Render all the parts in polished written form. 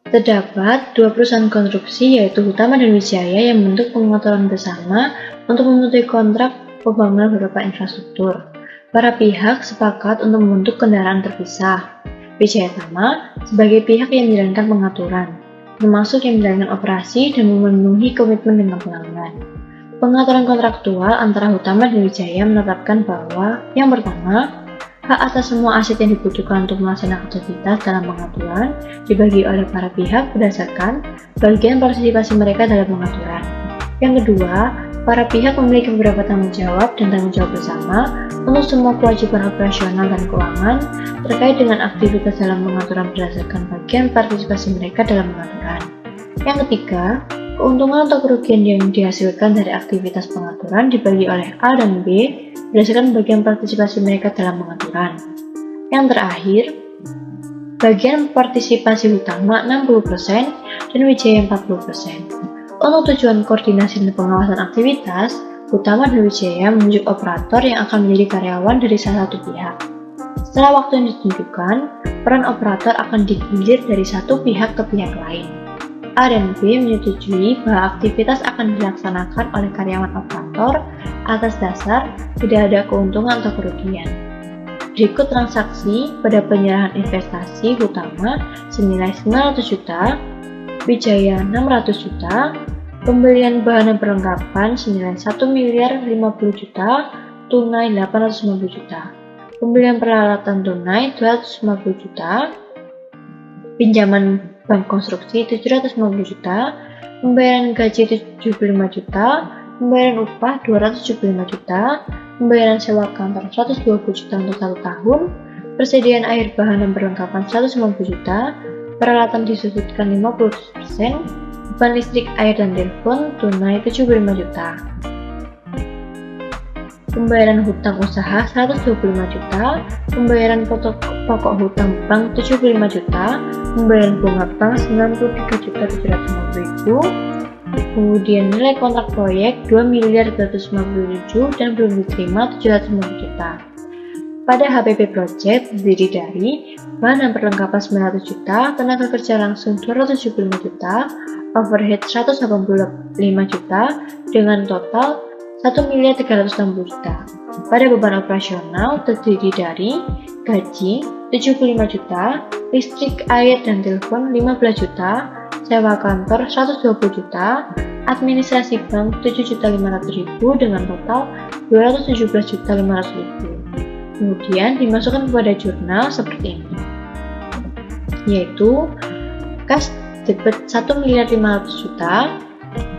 Terdapat dua perusahaan konstruksi yaitu Hutama dan Wijaya yang membentuk pengaturan bersama untuk membentuk kontrak pembangunan beberapa infrastruktur. Para pihak sepakat untuk membentuk kendaraan terpisah. Wijaya Tama sebagai pihak yang menjalankan pengaturan, termasuk yang menjalankan operasi dan memenuhi komitmen dengan pelanggan. Pengaturan kontraktual antara Hutama dan Wijaya menetapkan bahwa yang pertama, hak atas semua aset yang dibutuhkan untuk melaksanakan aktivitas dalam pengaturan dibagi oleh para pihak berdasarkan bagian partisipasi mereka dalam pengaturan. Yang kedua, para pihak memiliki beberapa tanggung jawab dan tanggung jawab bersama untuk semua kewajiban operasional dan keuangan terkait dengan aktivitas dalam pengaturan berdasarkan bagian partisipasi mereka dalam pengaturan. Yang ketiga, keuntungan atau kerugian yang dihasilkan dari aktivitas pengaturan dibagi oleh A dan B berdasarkan bagian partisipasi mereka dalam pengaturan. Yang terakhir, bagian partisipasi Hutama 60% dan Wijaya 40%. Untuk tujuan koordinasi dan pengawasan aktivitas, Hutama dan Wijaya menunjuk operator yang akan menjadi karyawan dari salah satu pihak. Setelah waktu yang ditentukan, peran operator akan digilir dari satu pihak ke pihak lain. A dan B menyetujui bahwa aktivitas akan dilaksanakan oleh karyawan operator atas dasar tidak ada keuntungan atau kerugian. Berikut transaksi pada penyerahan investasi Hutama senilai 900 juta, Wijaya 600 juta, pembelian bahan dan perlengkapan senilai 1 miliar 50 juta, tunai 850 juta, pembelian peralatan tunai 250 juta, pinjaman bank konstruksi 750 juta, pembayaran gaji 75 juta, pembayaran upah 275 juta, pembayaran sewa kantor 120 juta untuk 1 tahun, persediaan air bahan dan perlengkapan 150 juta, peralatan disusutkan 50%, beban listrik, air dan telepon tunai 75 juta. Pembayaran hutang usaha 125 juta, pembayaran pokok hutang bank 75 juta, pembayaran bunga bank 93.750.000, kemudian nilai kontrak proyek 2.257 dan belum diterima 750 juta. Pada HPP Project terdiri dari bahan dan perlengkapan 900 juta, tenaga kerja langsung 275 juta, overhead 185 juta dengan total 1.360 juta. Pada beban operasional terdiri dari gaji 75 juta, listrik, air, dan telepon 15 juta, sewa kantor 120 juta, administrasi bank 7.500.000 dengan total 217.500.000. Kemudian dimasukkan kepada jurnal seperti ini, yaitu kas debit 1.500.000 juta,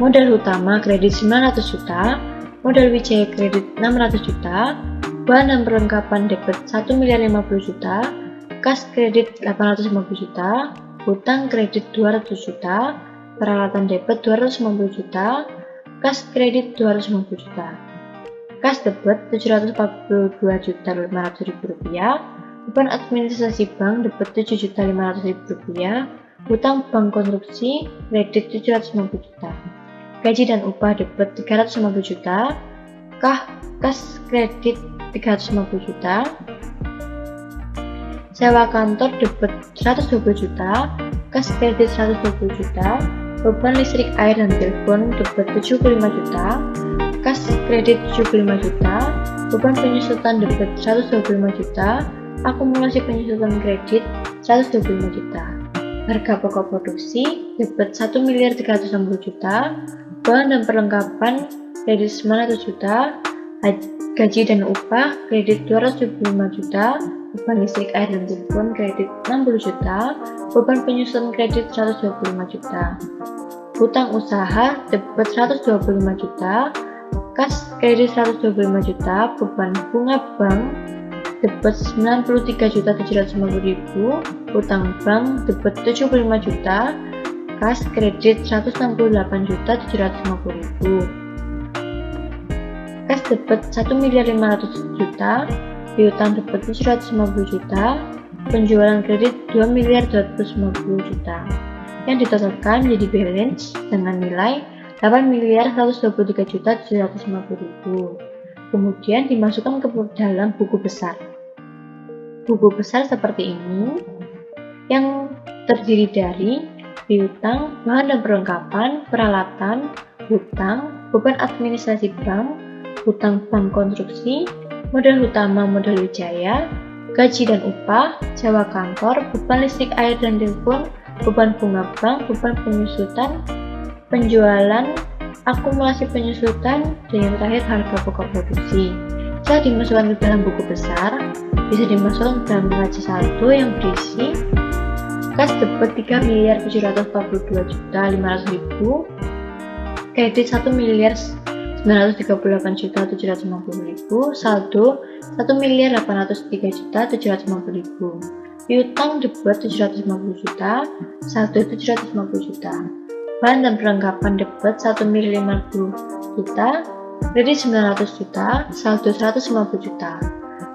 modal Hutama kredit 900 juta, modal Wijaya kredit 600 juta, bahan dan perlengkapan debit 1.050.000 juta, kas kredit 850 juta, hutang kredit 200 juta, peralatan debit 250 juta, kas kredit 250 juta. Kas debit 742.500.000 rupiah, beban administrasi bank debit 7.500.000 rupiah, hutang bank konstruksi kredit 750 juta, gaji dan upah debit 350 juta, kas kredit 350 juta, sewa kantor debit 120 juta, kas kredit 120 juta, beban listrik, air dan telepon debit 75 juta, kas kredit 75 juta, beban penyusutan debit 125 juta, akumulasi penyusutan kredit 125 juta, harga pokok produksi debit 1.360 juta, bahan dan perlengkapan kredit 900 juta, gaji dan upah kredit 275 juta, beban listrik, air dan telepon kredit 60 juta, beban penyusutan kredit 125 juta, hutang usaha debit 125 juta, kas kredit 125 juta, beban bunga bank debit 93.750.000, hutang bank debit 75 juta, kas kredit 168.750.000, kas debit 1.500.000 juta, piutang debit 750 juta, penjualan kredit 2.250 juta, yang ditotalkan menjadi balance dengan nilai 8.123.750.000. Kemudian dimasukkan ke dalam buku besar. Buku besar seperti ini yang terdiri dari piutang, bahan dan perlengkapan, peralatan, hutang, beban administrasi bank, hutang bank konstruksi, modal utama modal wijaya, gaji dan upah, sewa kantor, beban listrik air dan telepon, beban bunga bank, beban penyusutan, penjualan, akumulasi penyusutan, dan yang terakhir harga pokok produksi. Setelah dimasukkan ke dalam buku besar, bisa dimasukkan ke dalam neraca saldo yang berisi kas debit 3.742.500.000, kredit 1.938.750.000, saldo 1.803.750.000, piutang debit 750 juta, saldo 750 juta, bahan dan perlengkapan debit 1.050 juta, kredit 900 juta, saldo 150 juta,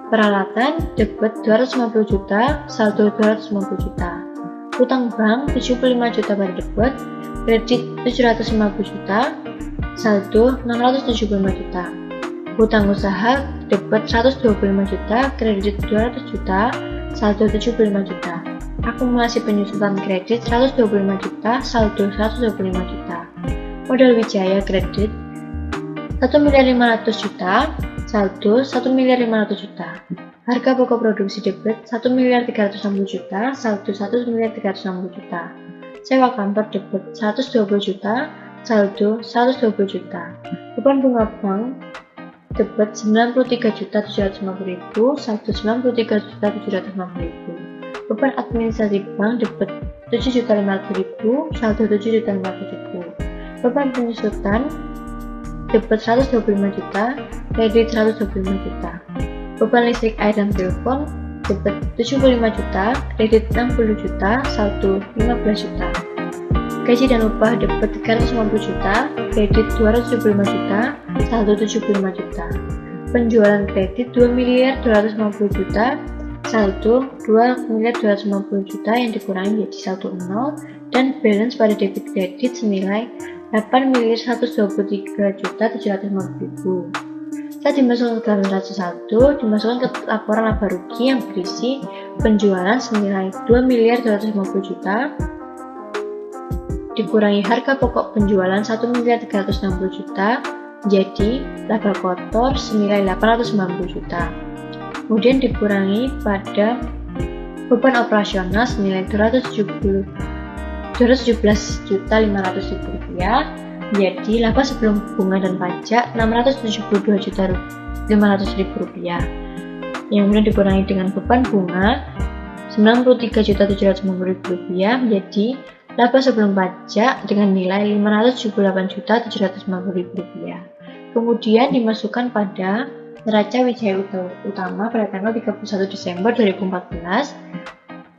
peralatan debit 250 juta, saldo 250 juta, hutang bank 75 juta pada debit, kredit 750 juta, saldo 675 juta, hutang usaha debit 125 juta, kredit 200 juta, saldo 75 juta, akumulasi penyusutan kredit 125 juta, saldo 125 juta, modal wijaya kredit 1.500.000 juta, saldo 1.500.000 juta, harga pokok produksi debit 1.360.000 juta, saldo 1.360 juta, sewa kantor debit 120 juta, saldo 120 juta, beban bunga bank debit 93.750.000, saldo 93.750.000, beban administrasi bank debit 7.500.000, saldo 7.500.000, beban penyusutan debit 125 juta, kredit 125 juta, beban listrik air dan telepon debit 75 juta, kredit 60 juta, saldo 15 juta, gaji dan upah debit 350 juta, kredit 275 juta, saldo 75 juta, penjualan kredit 2.250 juta, saldo 2.250 juta yang dikurangi jadi saldo 0, dan balance pada debit kredit senilai 8.123.750.000. Setelah dimasukkan ke dalam neraca saldo, dimasukkan ke laporan laba rugi yang berisi penjualan senilai 2.250 juta, dikurangi harga pokok penjualan 1.360 juta, jadi laba kotor senilai 890 juta. Kemudian dikurangi pada beban operasional senilai 217.500.000 rupiah, jadi laba sebelum bunga dan pajak 672.500.000 rupiah. Yang kemudian dikurangi dengan beban bunga 93.750.000 rupiah, menjadi laba sebelum pajak dengan nilai 578.750.000 rupiah. Kemudian dimasukkan pada neraca wijaya utama pada tanggal 31 Desember 2014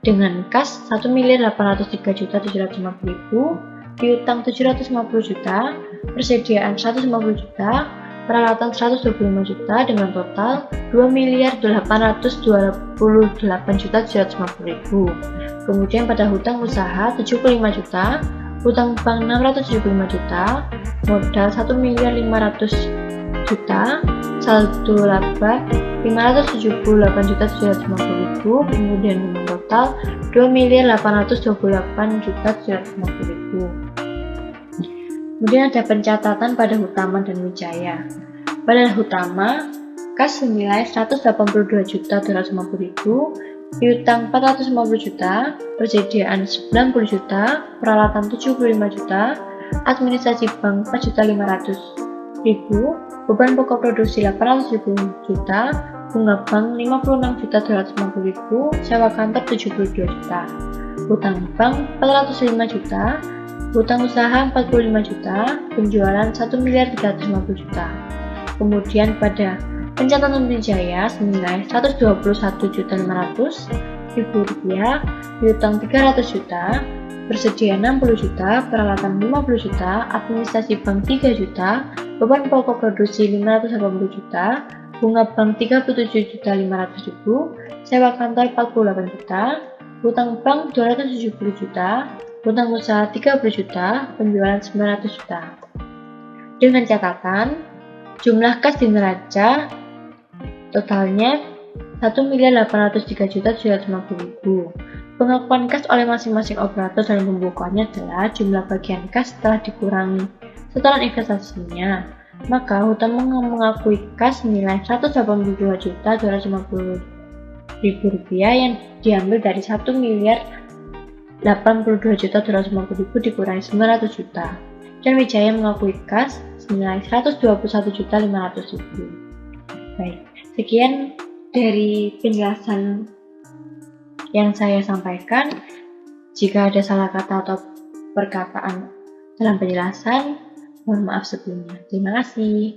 dengan kas 1.803.750.000, piutang 750 juta, persediaan 150 juta, peralatan 125 juta dengan total 2.828.750.000. Kemudian pada hutang usaha 75 juta, hutang bank 675 juta, modal 1.500.000 juta, saldo laba 578.750.000, kemudian dengan total 2.828.750.000. Kemudian ada pencatatan pada hutama dan wijaya. Pada hutama, kas senilai 182.250.000, piutang 450 juta, persediaan 90 juta, peralatan 75 juta, administrasi bank 4.500.000, beban pokok produksi 870 juta, bunga bank 56.250.000, sewa kantor 72 juta, hutang bank 405 juta, hutang usaha 45 juta, penjualan 1.350 juta. Kemudian pada pencatatan wijaya senilai 121.500.000 rupiah, piutang 300 juta, bersedia 60 juta, peralatan 50 juta, administrasi bank 3 juta, beban pokok produksi 580 juta, bunga bank 37.500.000, sewa kantor 48 juta, hutang bank 270 juta, hutang usaha 30 juta, penjualan 900 juta. Dengan catatan, jumlah kas di neraca totalnya 1.803.750.000. Pengakuan kas oleh masing-masing operator dalam pembukuannya adalah jumlah bagian kas telah dikurangi setoran investasinya. Maka Hutama mengakui kas nilai Rp182.250.000 yang diambil dari Rp1.082.250.000 dikurangi Rp900 juta. Dan Wijaya mengakui kas senilai Rp121.500.000. Baik, sekian dari penjelasan yang saya sampaikan. Jika ada salah kata atau perkataan dalam penjelasan, mohon maaf sebelumnya. Terima kasih.